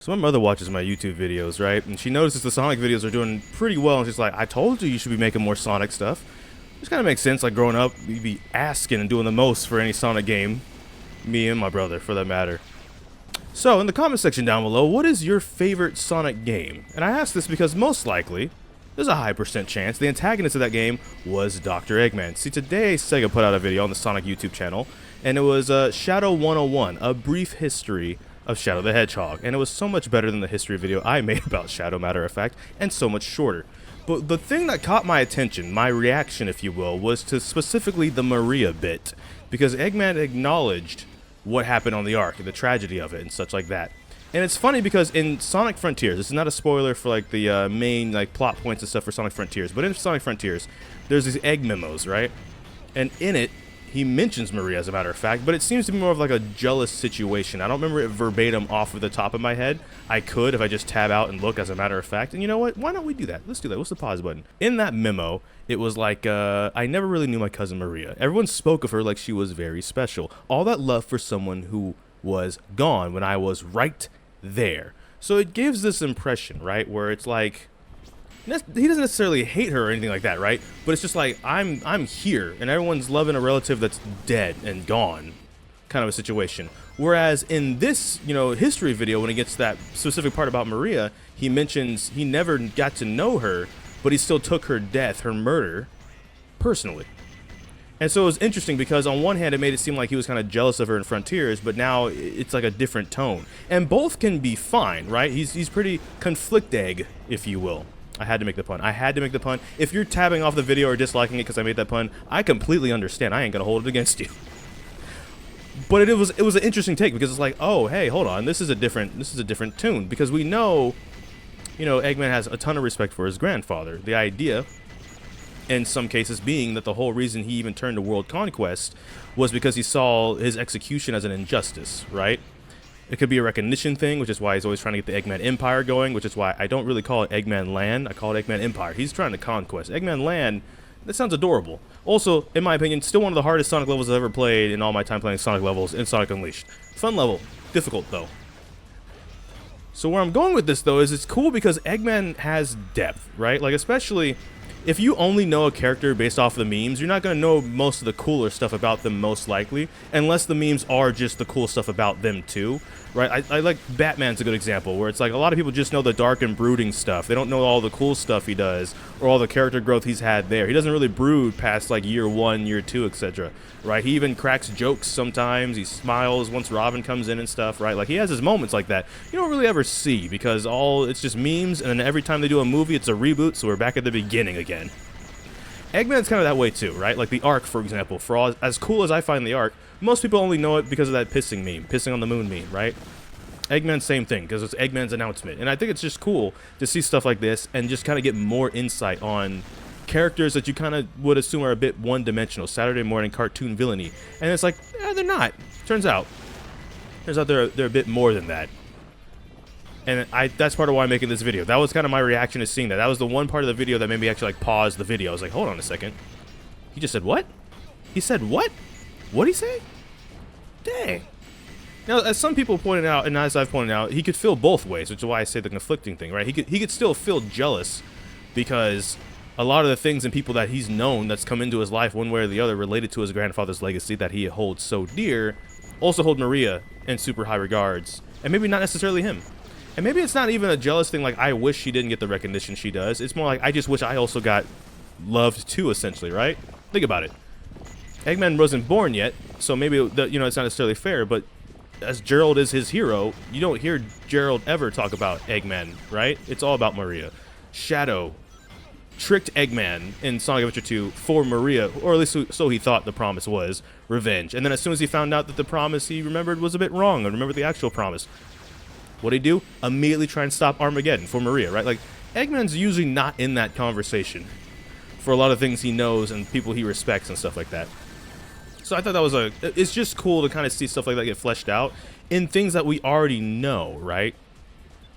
So my mother watches my YouTube videos, right? And she notices the Sonic videos are doing pretty well, and she's like, I told you should be making more Sonic stuff. Which kind of makes sense, like growing up, you'd be asking and doing the most for any Sonic game. Me and my brother, for that matter. So, in the comment section down below, what is your favorite Sonic game? And I ask this because most likely, there's a high % chance the antagonist of that game was Dr. Eggman. See, today Sega put out a video on the Sonic YouTube channel, and it was Shadow 101, a brief history of Shadow the Hedgehog. And it was so much better than the history video I made about Shadow, matter of fact, and so much shorter. But the thing that caught my attention, my reaction if you will, was to specifically the Maria bit. Because Eggman acknowledged what happened on the Ark, the tragedy of it, and such like that. And it's funny because in Sonic Frontiers, this is not a spoiler for like the main like plot points and stuff for Sonic Frontiers, but in Sonic Frontiers, there's these egg memos, right? And in it, he mentions Maria as a matter of fact, but it seems to be more of like a jealous situation. I don't remember it verbatim off of the top of my head. I could if I just tab out and look as a matter of fact. And you know what? Why don't we do that? Let's do that. What's the pause button? In that memo, it was like, I never really knew my cousin Maria. Everyone spoke of her like she was very special. All that love for someone who was gone when I was right there. So it gives this impression, right, where it's like, he doesn't necessarily hate her or anything like that, right? But it's just like, I'm here, and everyone's loving a relative that's dead and gone, kind of a situation. Whereas in this, history video, when he gets that specific part about Maria, he mentions he never got to know her, but he still took her death, her murder, personally. And so it was interesting because on one hand, it made it seem like he was kind of jealous of her in Frontiers, but now it's like a different tone. And both can be fine, right? He's pretty conflict egg, if you will. I had to make the pun. I had to make the pun. If you're tabbing off the video or disliking it because I made that pun, I completely understand. I ain't gonna hold it against you. But it was an interesting take because it's like, oh, hey, hold on, this is a different tune, because we know, Eggman has a ton of respect for his grandfather. The idea, in some cases, being that the whole reason he even turned to world conquest was because he saw his execution as an injustice, right? It could be a recognition thing, which is why he's always trying to get the Eggman Empire going, which is why I don't really call it Eggman Land. I call it Eggman Empire. He's trying to conquest. Eggman Land, that sounds adorable. Also, in my opinion, still one of the hardest Sonic levels I've ever played in all my time playing Sonic levels in Sonic Unleashed. Fun level. Difficult, though. So where I'm going with this, though, is it's cool because Eggman has depth, right? Like, especially if you only know a character based off of the memes, you're not going to know most of the cooler stuff about them, most likely, unless the memes are just the cool stuff about them too, right? I like Batman's a good example, where it's like a lot of people just know the dark and brooding stuff. They don't know all the cool stuff he does or all the character growth he's had there. He doesn't really brood past like year 1, year 2, etc., right? He even cracks jokes sometimes. He smiles once Robin comes in and stuff, right? Like, he has his moments like that. You don't really ever see, because it's just memes, and then every time they do a movie, it's a reboot, so we're back at the beginning again. Eggman's kind of that way too, right? Like the Ark, for example. For all as cool as I find the Ark, most people only know it because of that pissing meme, pissing on the moon meme, right? Eggman, same thing, because it's Eggman's announcement. And I think it's just cool to see stuff like this and just kind of get more insight on characters that you kind of would assume are a bit one-dimensional, Saturday morning cartoon villainy. And it's like, they're not. Turns out they're a bit more than that. And that's part of why I'm making this video. That was kind of my reaction to seeing that. That was the one part of the video that made me actually like pause the video. I was like, hold on a second. He just said what? He said what? What'd he say? Dang. Now, as some people pointed out, and as I've pointed out, he could feel both ways, which is why I say the conflicting thing, right? He could still feel jealous because a lot of the things and people that he's known that's come into his life one way or the other related to his grandfather's legacy that he holds so dear also hold Maria in super high regards, and maybe not necessarily him. And maybe it's not even a jealous thing like, I wish she didn't get the recognition she does. It's more like, I just wish I also got loved too, essentially, right? Think about it. Eggman wasn't born yet, so maybe, it's not necessarily fair, but as Gerald is his hero, you don't hear Gerald ever talk about Eggman, right? It's all about Maria. Shadow tricked Eggman in Sonic Adventure 2 for Maria, or at least so he thought the promise was, revenge. And then as soon as he found out that the promise he remembered was a bit wrong, and remembered the actual promise, what'd he do? Immediately try and stop Armageddon for Maria, right? Like, Eggman's usually not in that conversation for a lot of things he knows and people he respects and stuff like that. So I thought that was it's just cool to kind of see stuff like that get fleshed out in things that we already know, right?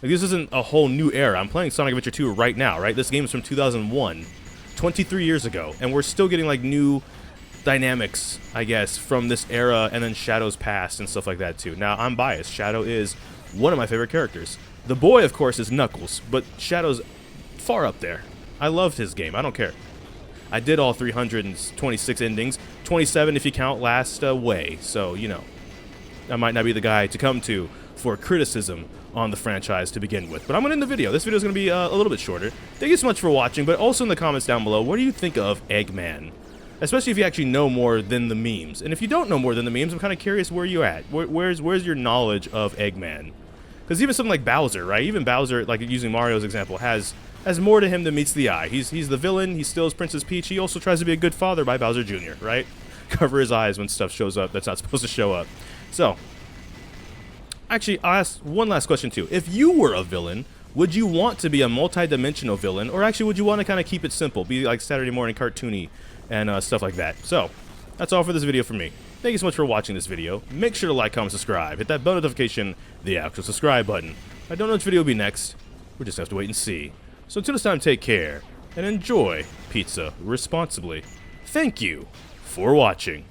Like, this isn't a whole new era. I'm playing Sonic Adventure 2 right now, right? This game is from 2001, 23 years ago, and we're still getting like new dynamics, I guess, from this era and then Shadow's past and stuff like that too. Now, I'm biased. Shadow is one of my favorite characters. The boy, of course, is Knuckles, but Shadow's far up there. I loved his game. I don't care. I did all 326 endings, 27 if you count last way, so, you know, I might not be the guy to come to for criticism on the franchise to begin with. But I'm going to end the video. This video is going to be a little bit shorter. Thank you so much for watching, but also in the comments down below, what do you think of Eggman? Especially if you actually know more than the memes. And if you don't know more than the memes, I'm kind of curious where you're at. Where's your knowledge of Eggman? Because even something like Bowser, right? Even Bowser, like using Mario's example, has more to him than meets the eye. He's the villain. He steals Princess Peach. He also tries to be a good father by Bowser Jr., right? Cover his eyes when stuff shows up that's not supposed to show up. So, actually, I'll ask one last question too. If you were a villain, would you want to be a multi-dimensional villain, or actually would you want to kind of keep it simple, be like Saturday morning cartoony and stuff like that? So, that's all for this video from me. Thank you so much for watching this video. Make sure to like, comment, subscribe. Hit that bell notification, the actual subscribe button. I don't know which video will be next. We'll just have to wait and see. So until this time, take care, and enjoy pizza responsibly. Thank you for watching.